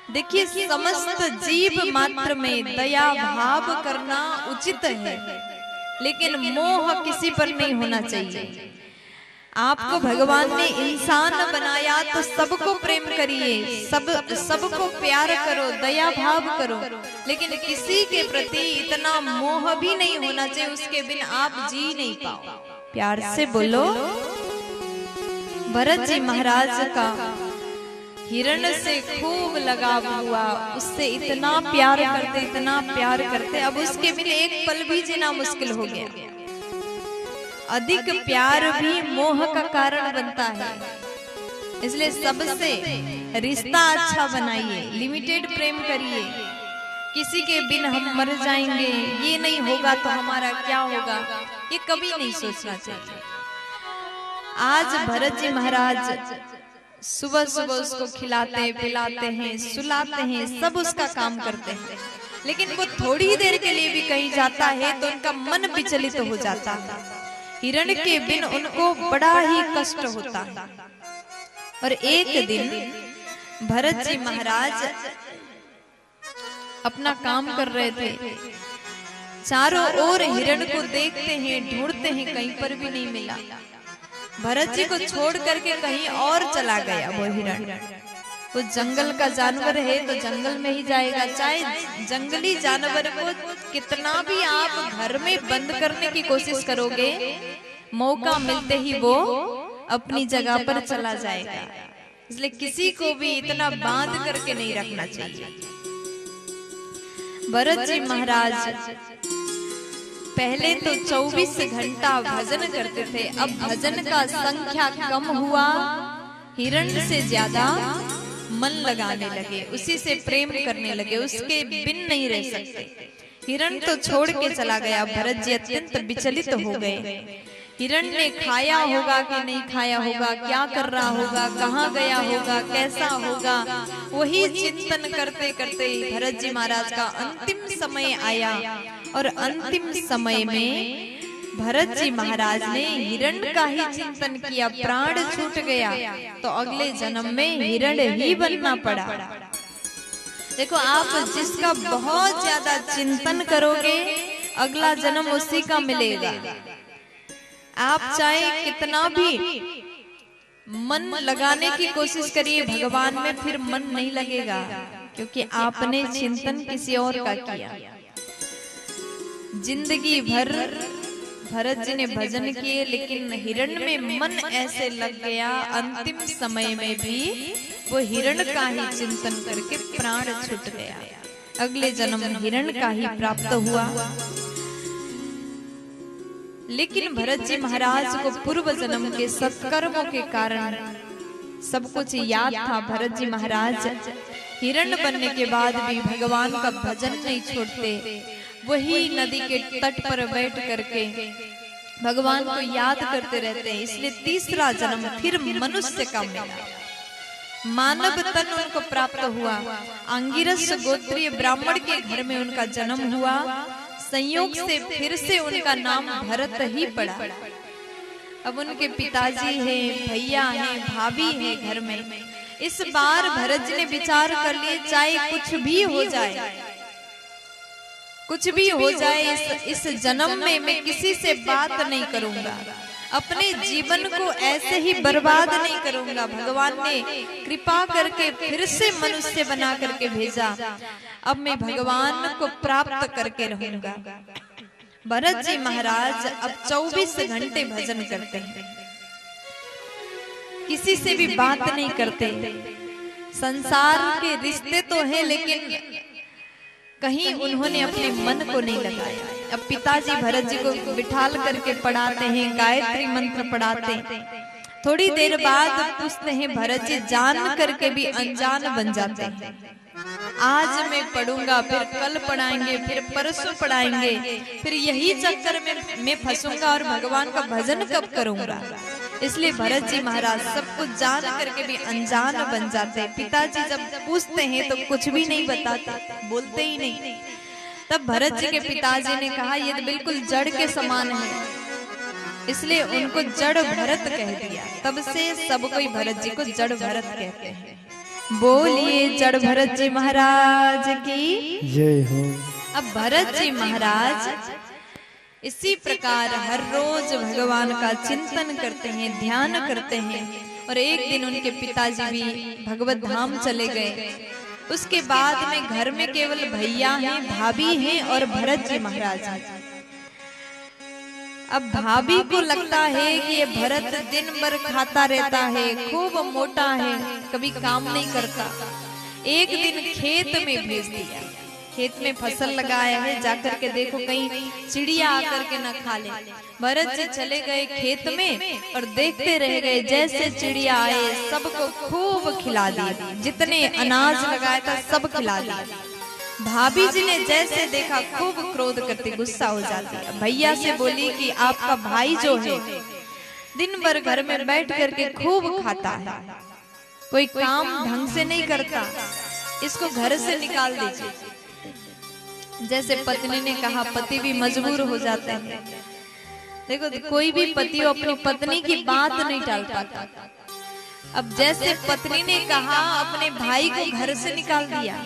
देखिए, समस्त जीव मात्र में दया भाव करना उचित है, लेकिन मोह किसी पर नहीं होना चाहिए। आपको भगवान ने इंसान बनाया तो सबको प्रेम करिए, सबको प्यार करो, दया भाव करो, लेकिन किसी के प्रति इतना मोह भी नहीं होना चाहिए, उसके बिना आप जी नहीं पाओ। प्यार से बोलो। भरत जी महाराज का हिरण से खूब लगाव हुआ, उससे इतना प्यार करते, इतना प्यार करते, अब उसके बिना एक पल भी जीना मुश्किल हो गया। अधिक प्यार भी मोह का कारण बनता है, इसलिए सबसे रिश्ता अच्छा बनाइए, लिमिटेड प्रेम करिए। किसी के बिन हम मर जाएंगे, ये नहीं होगा तो हमारा क्या होगा, ये कभी नहीं सोचना चाहिए। आज भरत जी महाराज सुबह सुबह उसको खिलाते पिलाते हैं, सुलाते हैं, सब उसका काम करते हैं, लेकिन वो थोड़ी देर के लिए भी कहीं जाता है तो उनका मन विचलित हो जाता है। हिरण के बिन उनको बड़ा ही कष्ट होता है। और एक दिन भरत जी महाराज अपना काम कर रहे थे, चारों ओर हिरण को देखते हैं, ढूंढते हैं, कहीं पर भी नहीं मिला। भरत जी को छोड़ करके कहीं और चला गया वो हिरण। वो जंगल का जानवर है तो जंगल में ही जाएगा, चाहे जंगली जानवर को कितना भी आप घर में बंद करने की कोशिश करोगे, मौका मिलते ही वो अपनी जगह पर चला जाएगा। इसलिए किसी को भी इतना बांध करके नहीं रखना चाहिए। भरत जी महाराज पहले तो 24 घंटा भजन करते थे, अब भजन का संख्या कम हुआ, हिरण से ज्यादा मन लगाने लगे, उसी से प्रेम करने लगे, उसके बिन नहीं रह सकते। हिरण तो छोड़ के चला गया, भरत जी अत्यंत विचलित हो गए। हिरण ने खाया होगा कि नहीं खाया होगा, क्या कर रहा होगा, कहाँ गया होगा, कैसा होगा, वही चिंतन करते करते भरत जी महाराज का अंतिम समय आया। और अंतिम समय में भरत जी महाराज ने हिरण का ही चिंतन किया, प्राण छूट गया तो अगले जन्म में हिरण ही बनना पड़ा। देखो, आप जिसका बहुत ज्यादा चिंतन करोगे अगला जन्म उसी का मिलेगा। आप चाहे कितना भी मन लगाने की कोशिश करिए भगवान में, फिर मन नहीं लगेगा, क्योंकि आपने चिंतन किसी और का किया। जिंदगी भर भरत जी ने भजन किए, लेकिन हिरण में मन ऐसे लग गया, अंतिम समय में भी वो हिरण का ही चिंतन करके प्राण छूट गया। अगले जन्म हिरण का ही प्राप्त हुआ। लेकिन भरत जी महाराज को पूर्व जन्म के सत्कर्मों के कारण सब कुछ याद था। भरत जी महाराज हिरण बनने के बाद भी भगवान का भजन नहीं छोड़ते, वही नदी के तट पर बैठ करके भगवान को याद करते रहते हैं। इसलिए तीसरा जन्म फिर मनुष्य का मिला, मानव तन उनको प्राप्त हुआ। अंगिरस गोत्रीय ब्राह्मण के घर में उनका जन्म हुआ। संयोग से फिर से उनका नाम भरत ही पड़ा। अब उनके पिताजी हैं, भैया हैं, भाभी हैं घर में। इस बार भरत जी ने विचार कर लिए, चाहे कुछ भी हो जाए, कुछ भी हो जाए, इस जन्म में मैं किसी से बात नहीं करूंगा, अपने जीवन को ऐसे ही बर्बाद नहीं करूंगा। भगवान ने कृपा करके फिर से मनुष्य बना करके भेजा, अब मैं भगवान को प्राप्त करके रहूंगा। भरत जी महाराज अब 24 घंटे भजन करते हैं, किसी से भी बात नहीं करते। संसार के रिश्ते तो है, लेकिन कहीं उन्होंने अपने मन को नहीं लगाया। अब पिताजी भरत जी को बिठाल करके पढ़ाते हैं, गायत्री मंत्र पढ़ाते हैं। थोड़ी देर बाद पूछते हैं, भरत जी जान करके भी अनजान बन जाते हैं। आज मैं पढ़ूंगा, फिर कल पढ़ाएंगे, फिर परसों पढ़ाएंगे, फिर यही चक्कर में मैं फंसूंगा और भगवान का भजन कब करूंगा। इसलिए भरत जी महाराज सब कुछ जान करके भी अनजान बन जाते हैं। पिताजी जब पूछते हैं तो कुछ भी नहीं बताते, बोलते ही नहीं। तब भरत जी के पिताजी ने कहा, ये तो बिल्कुल जड़ के समान है, इसलिए उनको जड़ भरत कह दिया। तब से सब कोई भरत जी को जड़ भरत कहते हैं। बोलिए जड़ भरत जी महाराज की जय हो। अब भरत जी महाराज इसी प्रकार हर रोज भगवान का चिंतन करते हैं, ध्यान करते हैं। और एक दिन उनके पिताजी भी भगवत धाम चले गए। उसके बाद में घर में केवल भैया हैं, भाभी हैं और भरत जी महाराज हैं। अब भाभी को लगता है कि ये भरत दिन भर खाता रहता है, खूब मोटा है, कभी काम नहीं करता। एक दिन खेत में भेज दिया, खेत में फसल लगाया है, जाकर के देखो कहीं चिड़िया आकर के न खा ले। भरत जी चले गए खेत में और देखते रह गए, जैसे चिड़िया आए सबको खूब खिला दिया, जितने अनाज लगाया था सब खिला दिया। भाभी जी ने जैसे देखा खूब क्रोध करती, गुस्सा हो जाती है। भैया से बोली कि आपका भाई जो है दिन भर घर में बैठ करके खूब खाता है, कोई काम ढंग से नहीं करता, इसको घर से निकाल दीजिए। जैसे पत्नी ने कहा, पति भी मजबूर हो जाते हैं। देखो कोई भी पति अपनी पत्नी की बात नहीं टाल पाता। अब जैसे पत्नी ने कहा, अपने भाई को घर से निकाल दिया।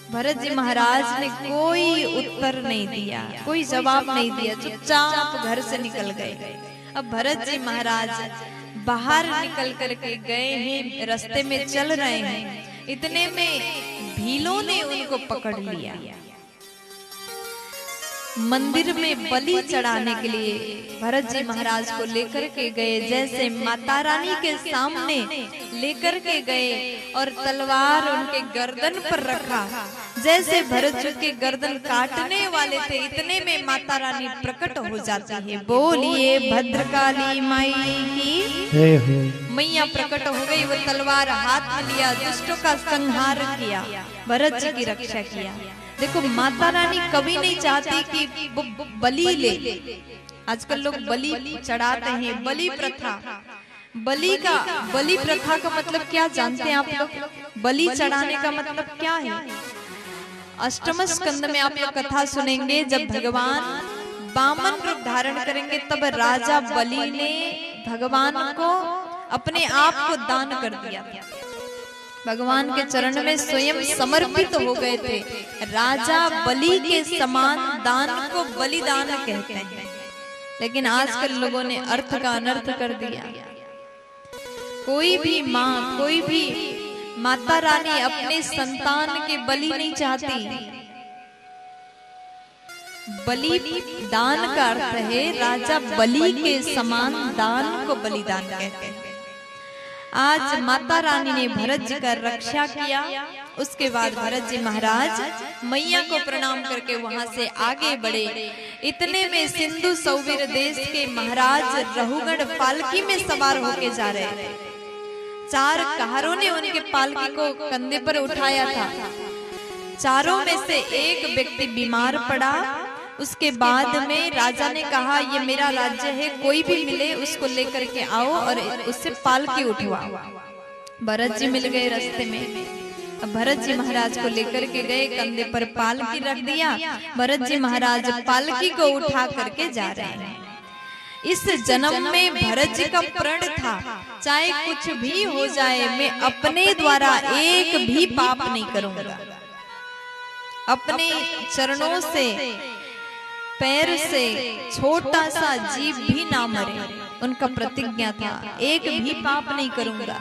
भरत जी महाराज ने कोई उत्तर नहीं दिया, कोई जवाब नहीं दिया, चुपचाप घर से निकल गए। अब भरत जी महाराज बाहर निकल करके गए हैं, रास्ते में चल रहे हैं, इतने में भीलों ने उनको पकड़ लिया। मंदिर में बलि चढ़ाने के लिए भरत जी महाराज को लेकर के गए। जैसे माता रानी के सामने लेकर के गए और तलवार उनके गर्दन पर रखा। जैसे भरत जी के गर्दन काटने वाले थे, इतने में माता रानी प्रकट हो जाती है। बोलिए भद्रकाली माई की। मैया प्रकट हो गई, वो तलवार हाथ में लिया, दुष्टों का संहार किया, भरत जी की रक्षा किया। देखो माता रानी कभी नहीं चाहती कि बलि ले। आजकल लोग बलि चढ़ाते हैं, बलि प्रथा। बलि प्रथा का मतलब क्या जानते हैं आप लोग? बलि चढ़ाने का मतलब क्या है? अष्टम स्कंद में आप लोग कथा सुनेंगे, जब भगवान वामन रूप धारण करेंगे तब राजा बलि ने भगवान को अपने आप को दान कर दिया था। भगवान के चरण में स्वयं समर्पित हो गए थे। राजा बलि के समान दान को बलिदान कहते हैं, लेकिन आजकल लोगों ने अर्थ का अनर्थ कर दिया। कोई भी माँ, कोई भी माता रानी अपने संतान के बलि नहीं चाहती। बलि दान का अर्थ है राजा बलि के समान दान को बलिदान कहते हैं। आज माता रानी ने भरत जी का रक्षा किया। उसके बाद भरत जी महाराज मैया को प्रणाम करके वहां से आगे बढ़े। इतने में सिंधु सौवीर देश के महाराज रहुगण पालकी में सवार होके जा रहे थे। 4 कहारों ने उनके पालकी को कंधे पर उठाया था। चारों में से एक व्यक्ति बीमार पड़ा। उसके बाद में राजा ने कहा, ये मेरा राज्य है, कोई भी मिले उसको लेकर के आओ और उससे पालकी उठवाओ। भरत जी मिल गए रास्ते में। अब भरत जी महाराज को लेकर के गए, कंधे पर पालकी रख दिया। भरत जी महाराज पालकी को उठा करके जा रहे हैं। इस जन्म में भरत जी का प्रण था, चाहे कुछ भी हो जाए, मैं अपने द्वारा एक भी पाप नहीं करूंगा। अपने चरणों से, पैर से छोटा सा जीव भी ना मरे, उनका प्रतिज्ञा था, एक भी पाप नहीं करूंगा।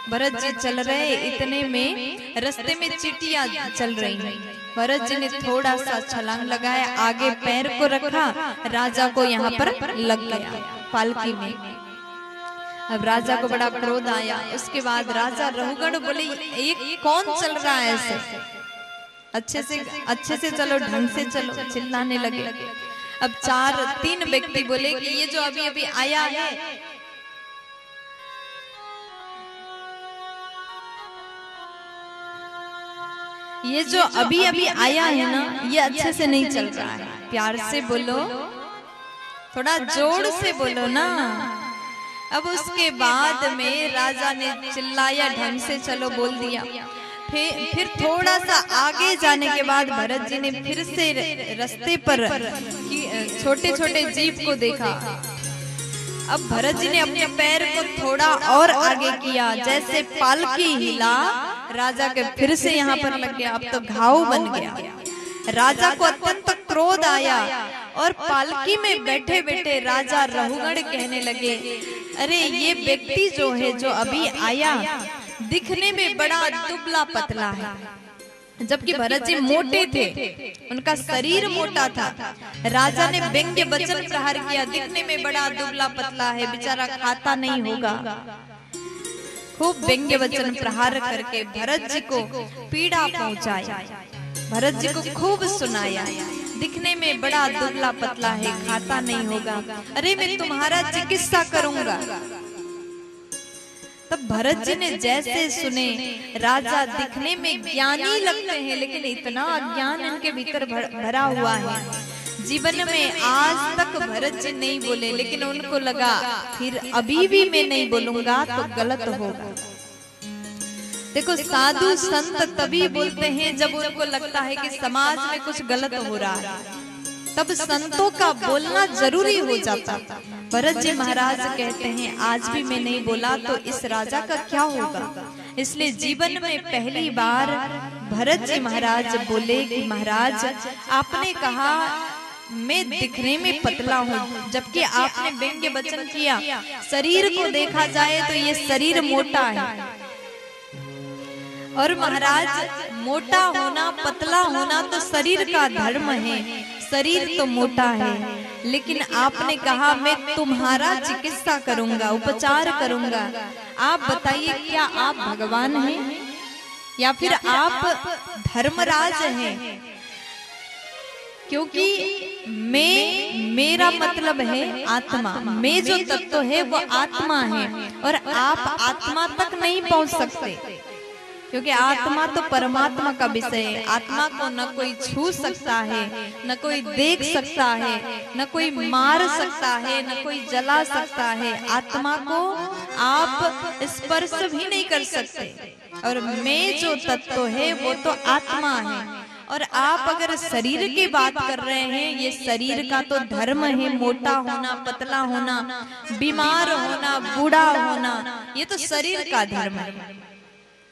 भरत जी चल रहे, इतने में रास्ते में चींटियां चल रही हैं। भरत जी ने थोड़ा सा छलांग लगाया, आगे पैर को रखा, राजा को यहाँ पर लग गया पालकी में। अब राजा को बड़ा क्रोध आया। उसके बाद राजा रहुगण बोले, ये कौन चल रहा है ऐसे? अच्छे से चलो, ढंग से चलो। चिल्लाने लगे। अब 3 व्यक्ति बोले कि ये जो अभी अभी आया है, ये जो अभी अभी आया है ना, ये अच्छे से नहीं चल रहा है। प्यार से बोलो, थोड़ा जोर से बोलो ना। अब उसके बाद में राजा ने चिल्लाया, ढंग से चलो बोल दिया। फिर थोड़ा सा आगे जाने के बाद भरत जी ने फिर से रास्ते पर छोटे छोटे जीव को देखा। अब भरत जी ने अपने पैर को थोड़ा और आगे किया, जैसे पालकी हिला, राजा के फिर से यहाँ पर लग गया, अब तो घाव बन गया। राजा को अत्यंत क्रोध आया और पालकी में बैठे बैठे राजा रहुगण कहने लगे, अरे ये व्यक्ति जो है, जो अभी आया, दिखने में बड़ा दुबला पतला है, जबकि भरत जी मोटे थे, उनका शरीर मोटा था। राजा ने व्यंग्य वचन प्रहार किया, दिखने में बड़ा दुबला पतला है, बेचारा खाता नहीं होगा। खूब व्यंग्य वचन प्रहार करके भरत जी को पीड़ा पहुंचाया, भरत जी को खूब सुनाया, दिखने में बड़ा दुबला पतला है, खाता नहीं होगा, अरे मैं तुम्हारा चिकित्सा करूंगा। तब भरत जी ने जैसे सुने, राजा दिखने में ज्ञानी लगते हैं, लेकिन इतना अज्ञान इनके भीतर भरा हुआ है। जीवन में आज तक भरत जी नहीं बोले, लेकिन उनको लगा फिर अभी भी मैं नहीं बोलूंगा तो गलत होगा। देखो, साधु संत तभी बोलते हैं जब उनको लगता है कि समाज में कुछ गलत हो रहा है, तब संतों का बोलना जरूरी हो जाता। भरत जी महाराज कहते हैं, आज भी मैं नहीं बोला तो इस राजा का क्या होगा। इसलिए जीवन में पहली बार भरत जी महाराज बोले कि महाराज, आपने कहा मैं दिखने में पतला हूँ, जबकि आपने व्यंग्य वचन किया, शरीर को देखा जाए तो ये शरीर मोटा है। और महाराज, मोटा होना, पतला होना तो शरीर का धर्म है, शरीर तो मोटा है, लेकिन आपने कहा मैं तुम्हारा चिकित्सा करूंगा, उपचार करूंगा। आप बताइए, क्या आप भगवान हैं या फिर आप धर्मराज हैं? क्योंकि मेरा मतलब है आत्मा, मैं जो तत्व है वो आत्मा है, और आप आत्मा तक नहीं पहुंच सकते, क्योंकि आत्मा तो परमात्मा का विषय है। आत्मा को न कोई छू सकता है, न कोई देख सकता है, न कोई मार सकता है, न कोई जला सकता है। आत्मा को आप स्पर्श भी नहीं कर सकते, और मैं जो तत्व है वो तो आत्मा है। और आप अगर शरीर की बात कर रहे हैं, ये शरीर का तो धर्म है, मोटा होना, पतला होना, बीमार होना, बूढ़ा होना, ये तो शरीर का धर्म है।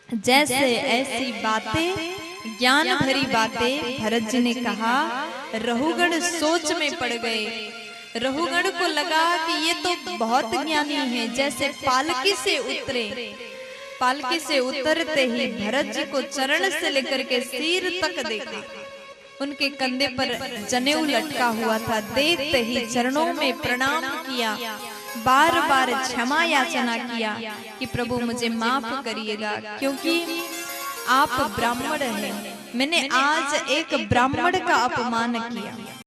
जैसे ऐसी बातें, ज्ञान भरी बातें भरत जी ने कहा, रहुगण सोच में पड़ गए। रहुगण को लगा कि ये तो बहुत ज्ञानी है। जैसे पालकी से उतरे, पालकी से उतरते ही भरत जी को चरण से लेकर के सिर तक देखा, उनके कंधे पर जनेऊ लटका हुआ था। देखते ही चरणों में प्रणाम किया, बार बार क्षमा याचना किया कि प्रभु मुझे माफ करिएगा, क्योंकि आप ब्राह्मण हैं, मैंने आज एक ब्राह्मण का अपमान किया।